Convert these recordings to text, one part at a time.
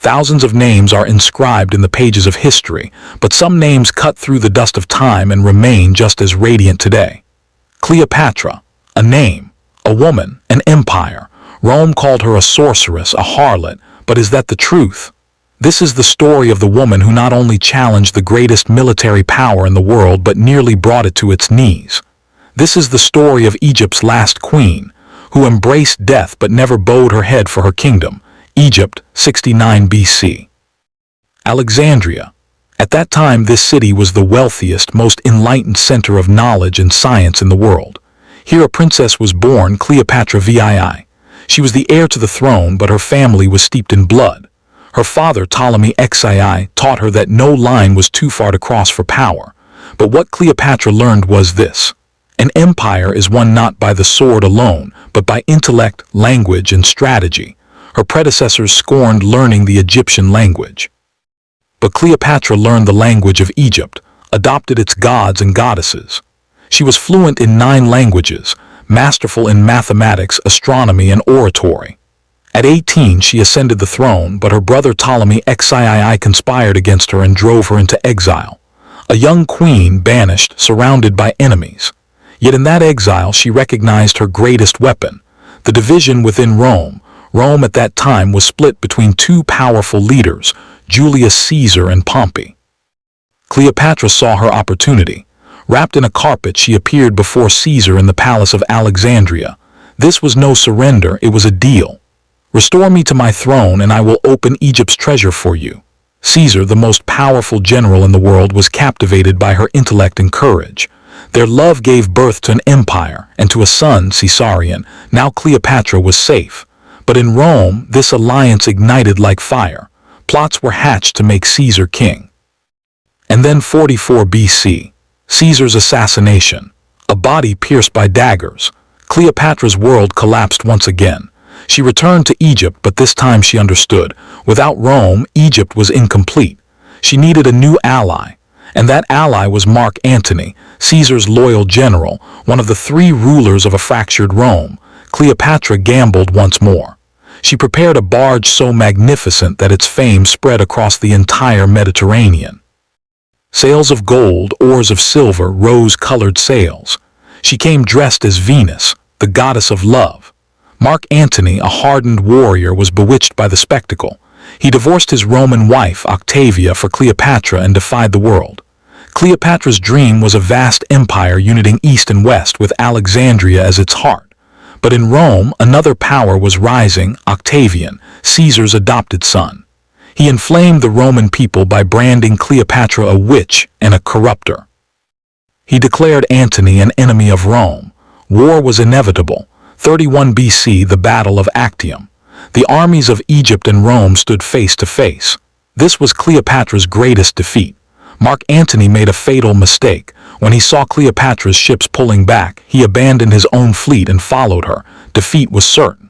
Thousands of names are inscribed in the pages of history, but some names cut through the dust of time and remain just as radiant today. Cleopatra, a name, a woman, an empire. Rome called her a sorceress, a harlot, but is that the truth? This is the story of the woman who not only challenged the greatest military power in the world but nearly brought it to its knees. This is the story of Egypt's last queen, who embraced death but never bowed her head for her kingdom. Egypt, 69 BC. Alexandria. At that time, this city was the wealthiest, most enlightened center of knowledge and science in the world. Here a princess was born, Cleopatra VII. She was the heir to the throne, but her family was steeped in blood. Her father, Ptolemy XII, taught her that no line was too far to cross for power. But what Cleopatra learned was this: an empire is won not by the sword alone, but by intellect, language, and strategy. Her predecessors scorned learning the Egyptian language. But Cleopatra learned the language of Egypt, adopted its gods and goddesses. She was fluent in 9 languages, masterful in mathematics, astronomy, and oratory. At 18, she ascended the throne, but her brother Ptolemy XII conspired against her and drove her into exile. A young queen banished, surrounded by enemies. Yet in that exile, she recognized her greatest weapon: the division within Rome. Rome at that time was split between 2 powerful leaders, Julius Caesar and Pompey. Cleopatra saw her opportunity. Wrapped in a carpet, she appeared before Caesar in the palace of Alexandria. This was no surrender, it was a deal. Restore me to my throne and I will open Egypt's treasure for you. Caesar, the most powerful general in the world, was captivated by her intellect and courage. Their love gave birth to an empire and to a son, Caesarion. Now Cleopatra was safe. But in Rome, this alliance ignited like fire. Plots were hatched to make Caesar king. And then 44 BC, Caesar's assassination. A body pierced by daggers. Cleopatra's world collapsed once again. She returned to Egypt, but this time she understood. Without Rome, Egypt was incomplete. She needed a new ally, and that ally was Mark Antony, Caesar's loyal general, one of the 3 rulers of a fractured Rome. Cleopatra gambled once more. She prepared a barge so magnificent that its fame spread across the entire Mediterranean. Sails of gold, oars of silver, rose-colored sails. She came dressed as Venus, the goddess of love. Mark Antony, a hardened warrior, was bewitched by the spectacle. He divorced his Roman wife, Octavia, for Cleopatra and defied the world. Cleopatra's dream was a vast empire uniting East and West with Alexandria as its heart. But in Rome, another power was rising, Octavian, Caesar's adopted son. He inflamed the Roman people by branding Cleopatra a witch and a corrupter. He declared Antony an enemy of Rome. War was inevitable. 31 BC, the Battle of Actium. The armies of Egypt and Rome stood face to face. This was Cleopatra's greatest defeat. Mark Antony made a fatal mistake. When he saw Cleopatra's ships pulling back, he abandoned his own fleet and followed her. Defeat was certain.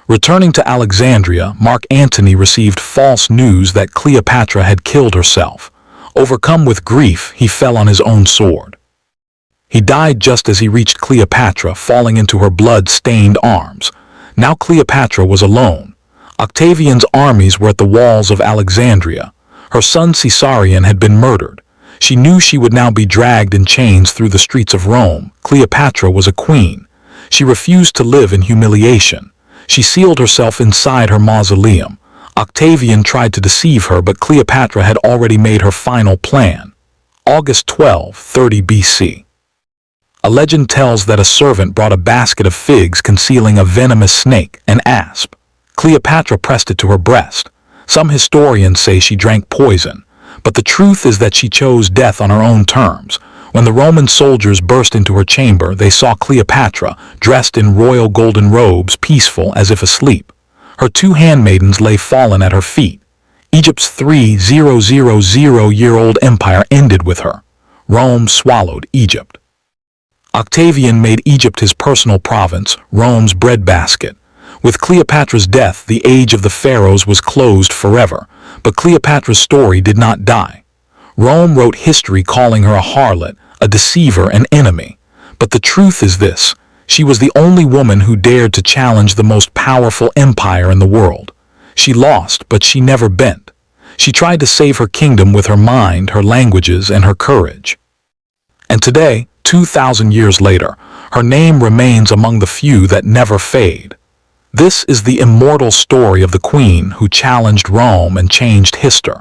Returning to Alexandria, Mark Antony received false news that Cleopatra had killed herself. Overcome with grief, he fell on his own sword. He died just as he reached Cleopatra, falling into her blood-stained arms. Now Cleopatra was alone. Octavian's armies were at the walls of Alexandria. Her son Caesarion had been murdered. She knew she would now be dragged in chains through the streets of Rome. Cleopatra was a queen. She refused to live in humiliation. She sealed herself inside her mausoleum. Octavian tried to deceive her, but Cleopatra had already made her final plan. August 12, 30 BC. A legend tells that a servant brought a basket of figs concealing a venomous snake, an asp. Cleopatra pressed it to her breast. Some historians say she drank poison, but the truth is that she chose death on her own terms. When the Roman soldiers burst into her chamber, they saw Cleopatra, dressed in royal golden robes, peaceful as if asleep. Her 2 handmaidens lay fallen at her feet. Egypt's 3,000-year-old empire ended with her. Rome swallowed Egypt. Octavian made Egypt his personal province, Rome's breadbasket. With Cleopatra's death, the age of the pharaohs was closed forever, but Cleopatra's story did not die. Rome wrote history calling her a harlot, a deceiver, an enemy. But the truth is this: she was the only woman who dared to challenge the most powerful empire in the world. She lost, but she never bent. She tried to save her kingdom with her mind, her languages, and her courage. And today, 2,000 years later, her name remains among the few that never fade. This is the immortal story of the queen who challenged Rome and changed history.